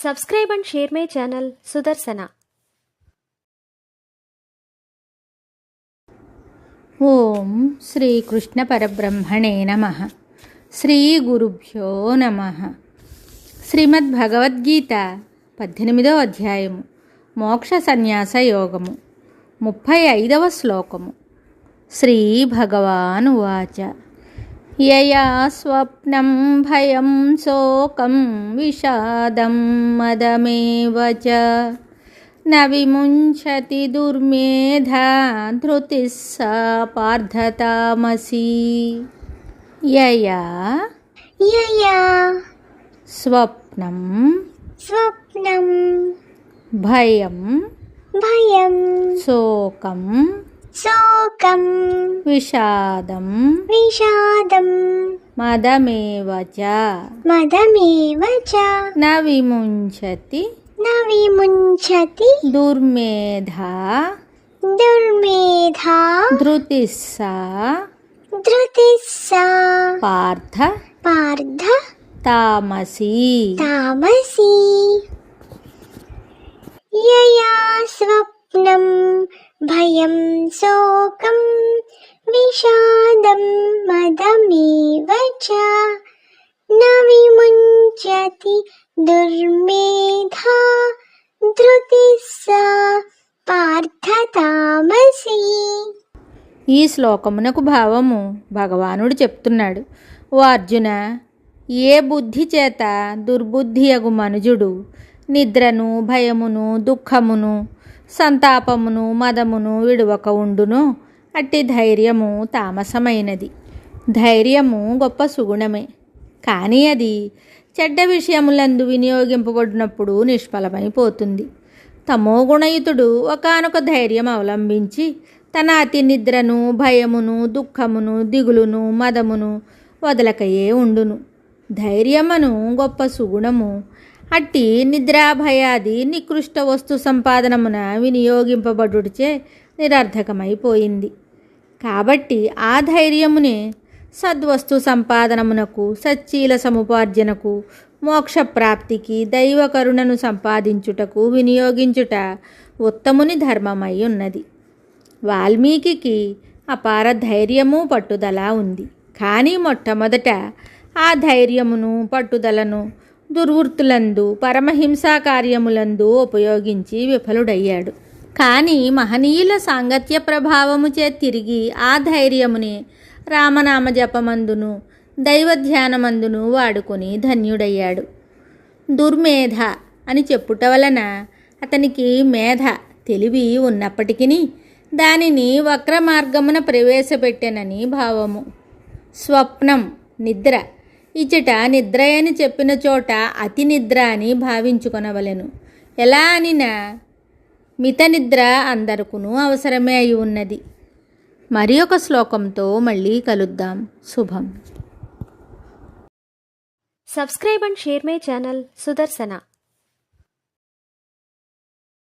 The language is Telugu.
Subscribe and share my channel Sudarsana. ఓం శ్రీ కృష్ణ పరబ్రహ్మణే నమః. శ్రీ గురుభ్యో నమః. శ్రీమద్ భగవద్గీత 18వ అధ్యాయము మోక్ష సన్యాస యోగము 35వ శ్లోకము. శ్రీ భగవాన్ ఉవాచ యయా స్వప్నం భయం శోకం విషాదం మదమేవ చ న విముంచతి దుర్మేధా ధృతిః సా పార్థతామసి. యయా స్వప్నం భయం శోకం విషాదం మదమేవ చ న విముంచతి దుర్మేధా ధృతిః సా పార్థ తామసి. యయా స్వప్నం భయం శోకం విషాదం మదమేవ చ న విముంచతి దుర్మేధా ధృతిః సా పార్థతామసి. ఈ శ్లోకమునకు భావము భగవానుడు చెప్తున్నాడు. ఓ అర్జున, ఏ బుద్ధి చేత దుర్బుద్ధియగు మనుజుడు నిద్రను, భయమును, దుఃఖమును, సంతాపమును, మదమును విడువక ఉండునో అట్టి ధైర్యము తామసమైనది. ధైర్యము గొప్ప సుగుణమే, కానీ అది చెడ్డ విషయములందు వినియోగింపబడినప్పుడు నిష్ఫలమైపోతుంది. తమోగుణయుతుడు ఒకానొక ధైర్యం అవలంబించి తన అతి నిద్రను, భయమును, దుఃఖమును, దిగులును, మదమును వదలకయే ఉండును. ధైర్యమును గొప్ప సుగుణము. అట్టి నిద్రాభయాది నికృష్ట వస్తు సంపాదనమున వినియోగింపబడుటచే నిరర్థకమైపోయింది. కాబట్టి ఆ ధైర్యమునే సద్వస్తు సంపాదనమునకు, సచ్చీల సముపార్జనకు, మోక్షప్రాప్తికి, దైవ కరుణను సంపాదించుటకు వినియోగించుట ఉత్తముని ధర్మమై ఉన్నది. వాల్మీకి అపార ధైర్యము, పట్టుదల ఉంది. కానీ మొట్టమొదట ఆ ధైర్యమును, పట్టుదలను దుర్వృత్తులందు, పరమహింసా కార్యములందు ఉపయోగించి విఫలుడయ్యాడు. కానీ మహనీయుల సాంగత్య ప్రభావము చే తిరిగి ఆ ధైర్యముని రామనామ జపమందును, దైవధ్యానమందును వాడుకొని ధన్యుడయ్యాడు. దుర్మేధ అని చెప్పుట వలన అతనికి మేధ, తెలివి ఉన్నప్పటికీ దానిని వక్ర మార్గమున ప్రవేశపెట్టెనని భావము. స్వప్నం నిద్ర. ఇచ్చట నిద్ర అని చెప్పిన చోట అతి నిద్ర అని భావించుకొనవలెను. ఎలా అనినా మిత నిద్ర అందరికీ అవసరమే అయి ఉన్నది. మరి ఒక శ్లోకంతో మళ్ళీ కలుద్దాం. శుభం. Subscribe and share my channel Sudarsana.